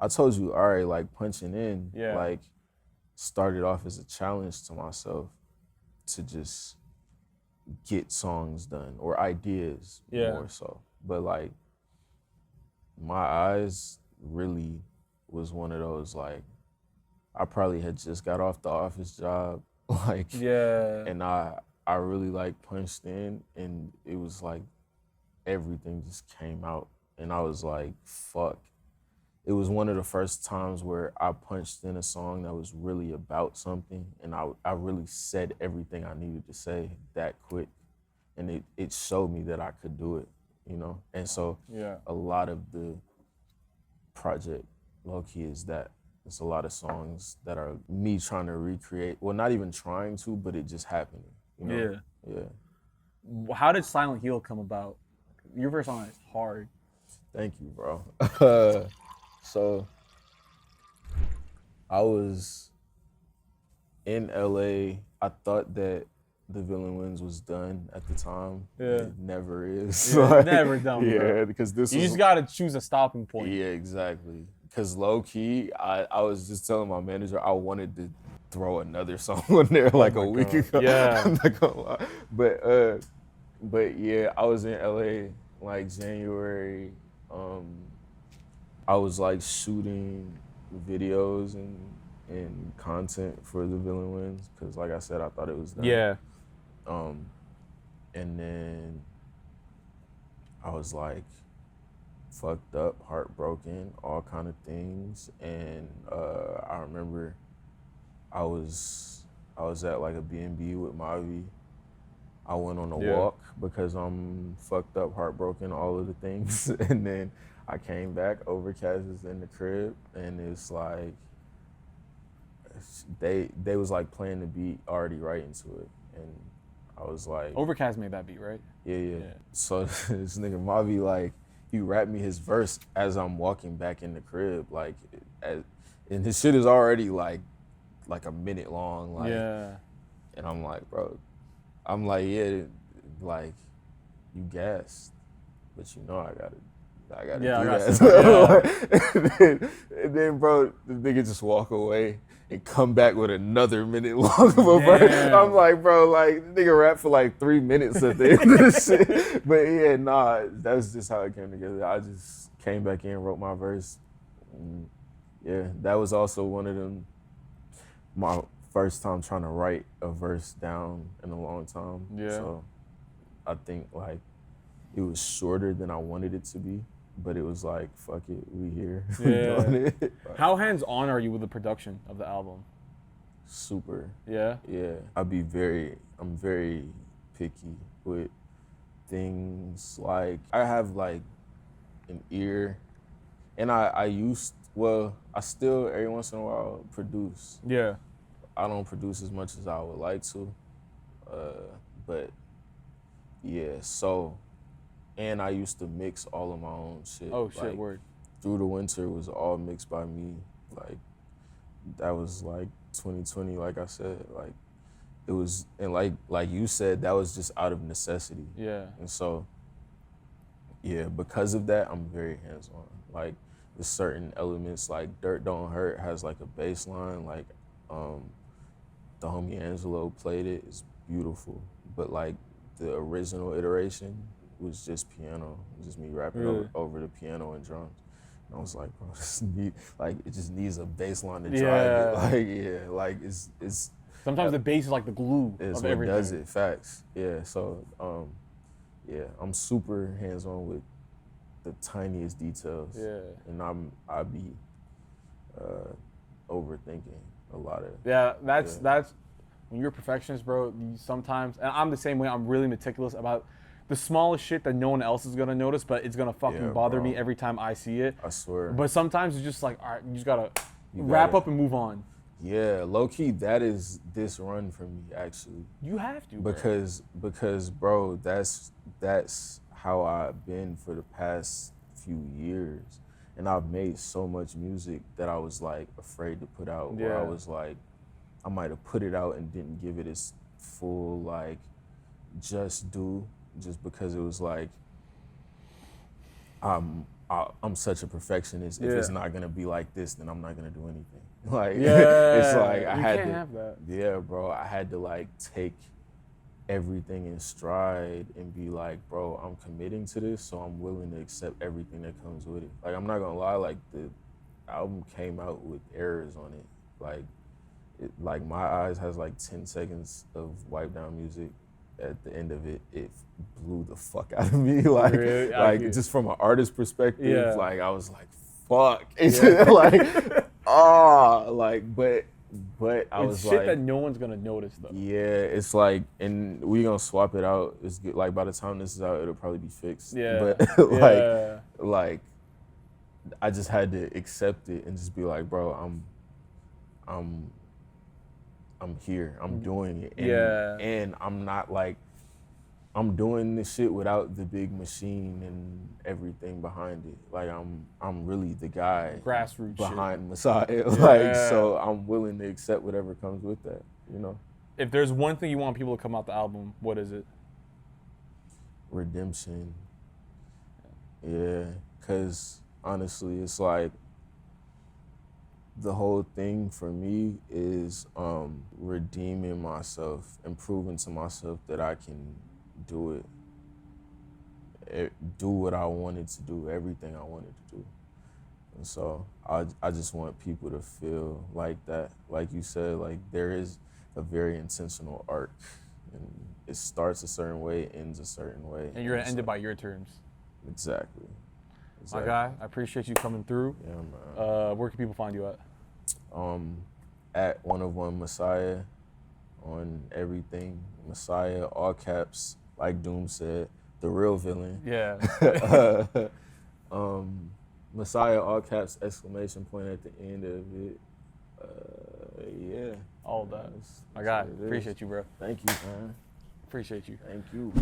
I told you, all right, like punching in, like started off as a challenge to myself to just get songs done or ideas Yeah. more so. But like My Eyes really was one of those, like, I probably had just got off the office job, like, Yeah. and I really like punched in, and it was like everything just came out, and I was like, fuck. It was one of the first times where I punched in a song that was really about something, and I really said everything I needed to say that quick, and it showed me that I could do it, you know? And so Yeah. a lot of the project, low-key, is that. It's a lot of songs that are me trying to recreate, well, not even trying to, but it just happening, you know? Yeah. How did Silent Hill come about? Your first song is hard. Thank you, bro. So I was in LA. I thought that The Villain Wins was done at the time. Yeah. It never is. Yeah, Like, never done, yeah, bro. because this You was, just gotta choose a stopping point. yeah, exactly. Because low key, I was just telling my manager I wanted to throw another song on there like a week ago. Yeah. I'm not gonna lie. But yeah, I was in LA like January. I was like shooting videos and content for The Villain Wins because, like I said, I thought it was done. Yeah. And then I was like fucked up, heartbroken, all kind of things. And I remember I was at like a B&B with MAVI. I went on a walk because I'm fucked up, heartbroken, all of the things. And then I came back, Ovrkast is in the crib, and it's like, they was like playing the beat already right into it. And I was like, Ovrkast made that beat, right? yeah. So this nigga MAVI, like, he rapped me his verse as I'm walking back in the crib, like, and his shit is already like a minute long, like, Yeah. and I'm like, bro, yeah, like, you gassed, but you know I gotta do that. And then, bro, the nigga just walk away and come back with another minute long of a verse. I'm like, bro, like, nigga rap for like 3 minutes at the end of this shit. But yeah, nah, that's just how it came together. I just came back in, wrote my verse. And yeah, that was also one of them, my first time trying to write a verse down in a long time. Yeah. So I think like it was shorter than I wanted it to be, but it was like, fuck it, we here. We doing it. How hands-on are you with the production of the album? Super. Yeah? Yeah. I'm very picky with things. Like, I have like an ear, and I still every once in a while produce. Yeah. I don't produce as much as I would like to, but yeah, so, and I used to mix all of my own shit. Oh, shit, like, word. Through the Winter was all mixed by me. Like, that was like 2020, like I said, like, it was, and like you said, that was just out of necessity. Yeah. And so, yeah, because of that, I'm very hands-on. Like, there's certain elements, like Dirt Don't Hurt has like a bass line, like, the homie Angelo played it, it's beautiful. But like the original iteration was just piano, just me rapping over the piano and drums. And I was like, bro, it just needs a bass line to drive it. Like, like it's sometimes the bass is like the glue it's of what everything. does it, facts. Yeah, so yeah, I'm super hands-on with the tiniest details. Yeah. And I be overthinking a lot of. Yeah, that's when you're a perfectionist, bro. You sometimes, and I'm the same way. I'm really meticulous about the smallest shit that no one else is gonna notice, but it's gonna fucking bother me every time I see it. I swear. But sometimes it's just like, all right, you just gotta wrap up and move on. Yeah, low key, that is this run for me, actually. You have to, because bro, that's how I've been for the past few years. And I've made so much music that I was like afraid to put out. Where I was like, I might have put it out and didn't give it its full like just because it was like I'm such a perfectionist. If it's not gonna be like this, then I'm not gonna do anything. Like, it's like I had to have that. Yeah, bro, I had to like take everything in stride and be like, bro, I'm committing to this, so I'm willing to accept everything that comes with it. Like, I'm not gonna lie, like, the album came out with errors on it. Like My Eyes has like 10 seconds of wipe down music. At the end of it, it blew the fuck out of me. Like, Really? just from an artist perspective, Yeah. like, I was like, fuck. It's Yeah. like, but I was It's shit like, that no one's gonna notice though. yeah, it's like, and we gonna swap it out. It's good. Like, by the time this is out, it'll probably be fixed. Yeah. But Yeah. like, I just had to accept it and just be like, bro, I'm here. I'm doing it. And, Yeah. and I'm not like, I'm doing this shit without the big machine and everything behind it. Like, I'm really the guy Grassroots behind Messiah. Yeah. Like, so I'm willing to accept whatever comes with that, you know? If there's one thing you want people to come out the album, what is it? Redemption. Yeah, because honestly, it's like, the whole thing for me is redeeming myself and proving to myself that I can do it, do what I wanted to do, everything I wanted to do. And so I just want people to feel like that. Like you said, like, there is a very intentional arc, and it starts a certain way, ends a certain way. And you're gonna end it by your terms. Exactly. My guy, I appreciate you coming through. Yeah, man. Where can people find you at? At 101 Messiah on everything. Messiah, all caps, like Doom said, the real villain. Yeah. Messiah, all caps, exclamation point at the end of it. Yeah. All that. That's My guy, what it is. appreciate you, bro. Thank you, man. Appreciate you. Thank you.